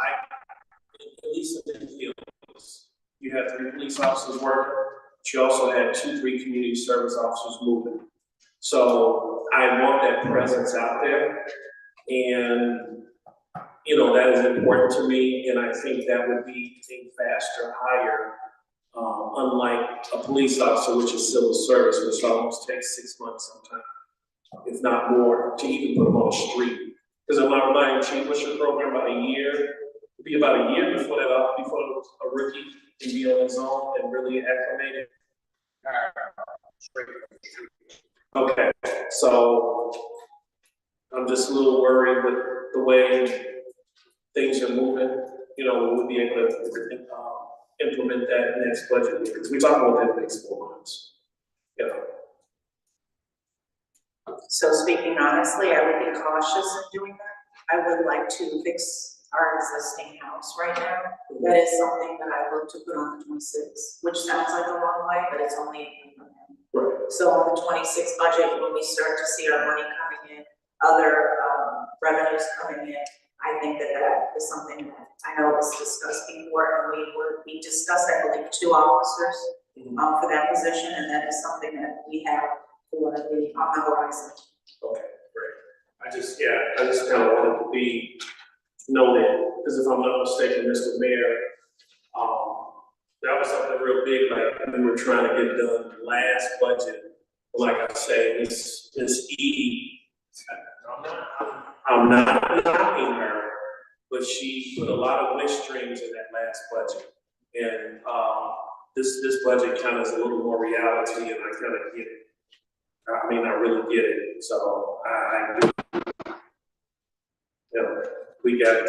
[SPEAKER 5] at least in the fields, you have 3 police officers working, but you also had 2, 3 community service officers moving. So I want that presence out there, and, you know, that is important to me, and I think that would be a faster hire, unlike a police officer, which is civil service, which almost takes 6 months sometimes, if not more, to even put them on the street. Because I'm reminding Chief, what's your program, about a year? It'll be about a year before a rookie can be on his own and really acclimated. Okay, so I'm just a little worried with the way things are moving. You know, we'll be able to implement that next budget year, because we're talking about the next 4 months. You know.
[SPEAKER 7] So speaking honestly, I would be cautious in doing that. I would like to fix our existing house right now. That is something that I look to put on the 26th, which sounds like a long way, but it's only $8 million.
[SPEAKER 5] Right.
[SPEAKER 7] So on the 26th budget, when we start to see our money coming in, other revenues coming in, I think that that is something that I know was discussed before, and we discussed, I believe, 2 officers for that position, and that is something that we have for the on the horizon.
[SPEAKER 5] Okay, great. I just kind of wanted to be noted, because if I'm not mistaken, Mr. Mayor, that was something real big, like we were trying to get done last budget. Like I say, this E, I'm not knocking her, but she put a lot of wish strings in that last budget. And this budget kind of is a little more reality, and I kind of get it. I mean, I really get it, so I do. You know, we got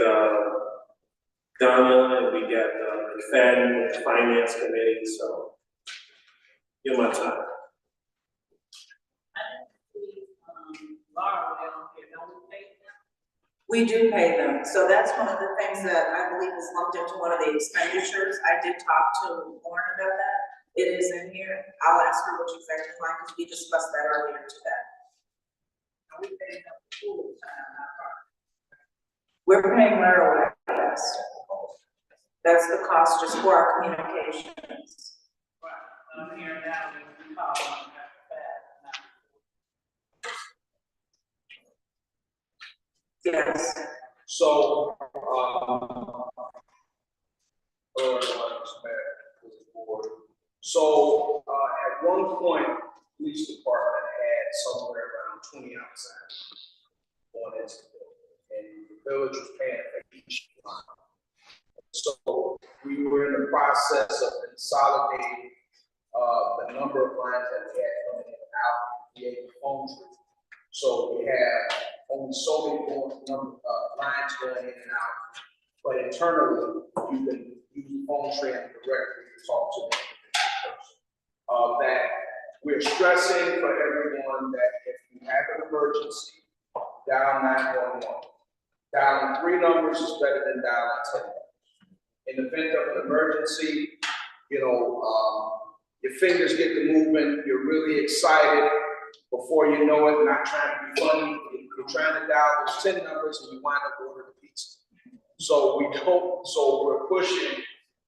[SPEAKER 5] Donna, and we got McFadden with the Finance Committee, so give my time.
[SPEAKER 7] We do pay them, so that's one of the things that I believe is lumped into one of the expenditures. I did talk to Lauren about that. It is in here. I'll ask her which exactly line, because we discussed that earlier today. Are we paying them full time, not part? We're paying Laraway, yes. That's the cost just for our communications. Right, I'm here now, we call them yes.
[SPEAKER 6] So, so, at one point, police department had somewhere around 20 outside on its bill, and the village was paying for each line. So we were in the process of consolidating the number of lines that we had coming in and out and creating a phone tree. So we have only so many more lines going in and out, but internally you can use the phone tree and directly talk to the person. That we're stressing for everyone that if you have an emergency, dial 911. Dialing 3 numbers is better than dialing 10 numbers. In the event of an emergency, you know, your fingers get to moving, you're really excited. Before you know it, not trying to be funny, you're trying to dial those 10 numbers and you wind up ordering a pizza. So we're pushing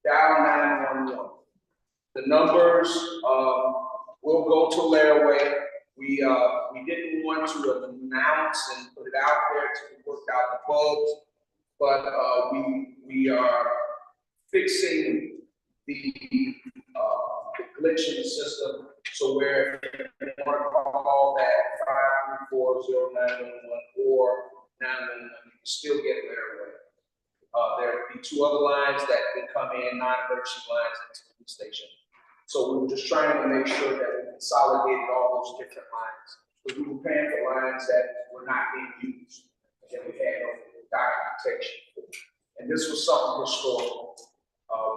[SPEAKER 6] dial 911. The numbers will go to Laraway. We didn't want to announce and put it out there to work out the bugs, but we are fixing the glitch in the system. So where you want to call that 5340911 or 911, you can still get Laraway. There will be 2 other lines that can come in, non-emergency lines into the station. So we were
[SPEAKER 3] just trying to make sure that we consolidated all those different lines. Because we were paying for lines that were not being used, and then we had no documentation. And this was something historical.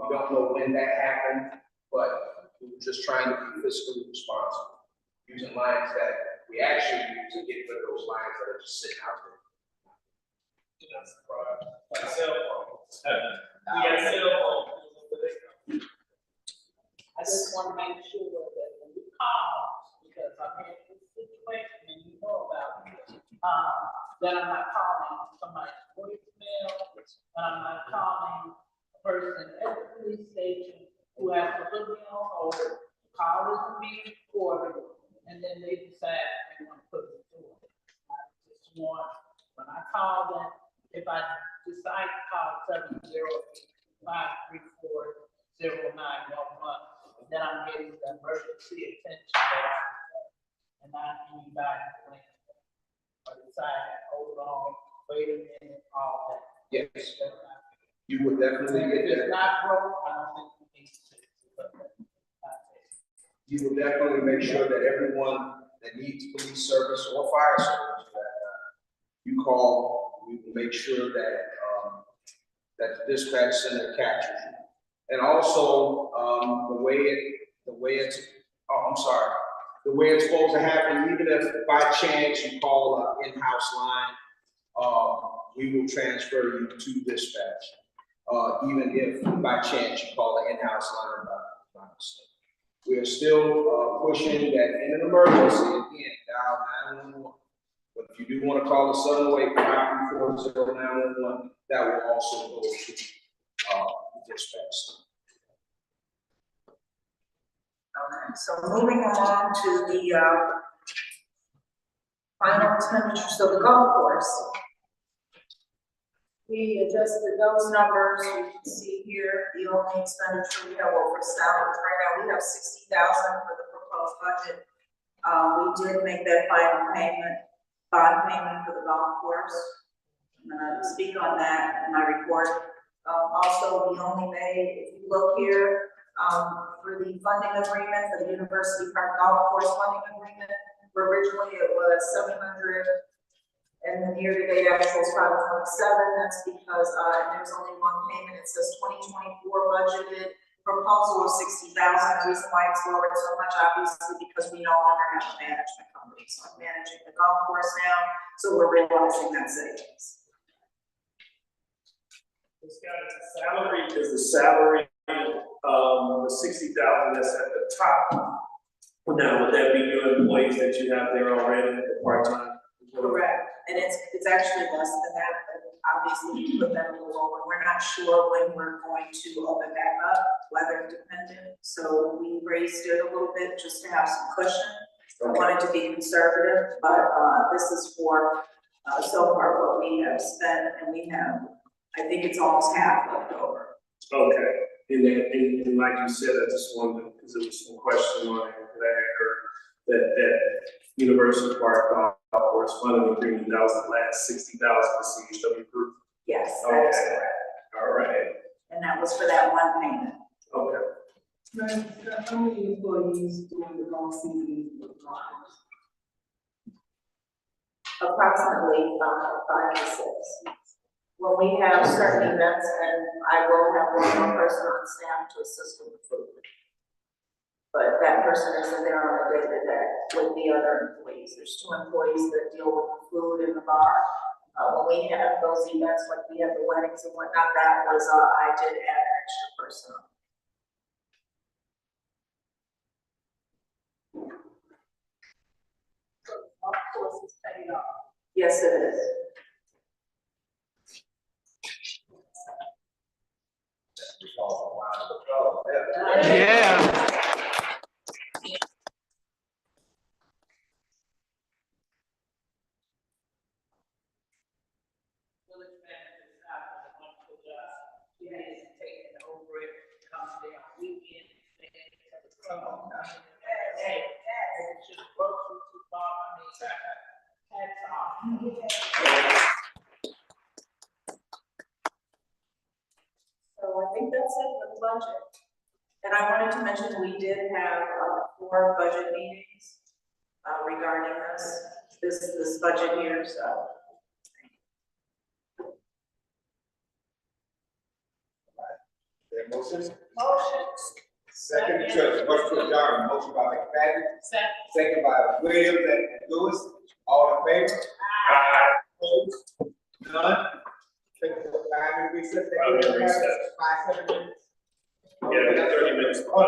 [SPEAKER 3] We don't know when that happened, but we were just trying to be fiscally responsible, using lines that we actually use to get rid of those lines that are just sitting out there.
[SPEAKER 5] That's the problem. Like cell phones. We got cell phones.
[SPEAKER 8] I just want to make sure that when you call, because I've had this situation and you know about it, that I'm not calling somebody's voicemail, that I'm not calling a person at the police station who has to put me on hold, call isn't being recorded, and then they decide they want to put it through. I just want, when I call them, if I decide to call 708-534-0911, then I'm getting the emergency attention that I want, and not anybody when or decide, hold on, wait a minute, all that.
[SPEAKER 3] Yes, you would definitely get
[SPEAKER 8] If it's
[SPEAKER 3] that.
[SPEAKER 8] not broke, I don't think we need to.
[SPEAKER 3] You will definitely make sure that everyone that needs police service or fire service, you call, we will make sure that, that the dispatch center captures you. And also, the way it's supposed to happen, even if by chance you call an in-house line, we will transfer you to dispatch. Even if by chance you call an in-house line by mistake. We are still pushing that in an emergency, again, dial 911. But if you do want to call the 708-534-0911, that will also go to the dispatch.
[SPEAKER 7] Okay, so moving along to the final expenditure, so the golf course. We adjusted those numbers, you can see here, the only expenditure we have over salaries right now, we have $60,000 for the proposed budget. We did make that final bond payment for the golf course. I'm gonna speak on that in my report. Also, we only made, if you look here, for the funding agreement, for the University Park Golf Course funding agreement, originally it was 700, and the year-to-date actual is 527. That's because there's only one payment. It says 2024 budgeted proposal of 60,000. The reason why it's lowered so much, obviously, because we no longer have a management company. So I'm managing the golf course now, so we're realizing that savings.
[SPEAKER 5] This guy is the salary, the 60,000 that's at the top. Now, would that be your employees that you have there already, the part-time?
[SPEAKER 7] Correct, and it's actually less than that, but obviously we put that a little lower. We're not sure when we're going to open back up, weather dependent, so we raised it a little bit just to have some cushion. I wanted to be conservative, but this is for so far what we have spent, and we have, I think it's almost half left over.
[SPEAKER 5] Okay, and like you said, I just wanted, because there was some question on it that I had heard, that University Park Golf Course funding agreement, that was the last 60,000 to CHW Group.
[SPEAKER 7] Yes, that is
[SPEAKER 5] Okay.
[SPEAKER 7] correct.
[SPEAKER 5] All right,
[SPEAKER 7] And that was for that one payment.
[SPEAKER 5] okay.
[SPEAKER 2] How many employees during the golf season for the golf course?
[SPEAKER 7] Approximately 5 to 6. When we have certain events, and I will have one more person on staff to assist with the food. But that person isn't there on a day-to-day with the other employees. There's 2 employees that deal with the food in the bar. When we have those events, like we have the weddings and whatnot, that was, I did add an extra person.
[SPEAKER 8] Of course, it's paid off.
[SPEAKER 7] Yes, it is.
[SPEAKER 4] Yeah.
[SPEAKER 8] Village manager is out on a wonderful job. She has taken over it, comes there on weekends, and hey, it's just grocery to bar, I mean, hats off.
[SPEAKER 7] So I think that's it for the budget. And I wanted to mentioned, we did have 4 budget meetings regarding this budget year, so.
[SPEAKER 4] Motion?
[SPEAKER 8] Motion.
[SPEAKER 4] Second, motion to adjourn, motion by McFadden,
[SPEAKER 8] Second.
[SPEAKER 4] second by Williams and Lewis, all in favor? Opposed? None? Take a 5 minute recess.
[SPEAKER 5] Five minute recess.
[SPEAKER 4] 5, 7 minutes.
[SPEAKER 5] Yeah, 30 minutes.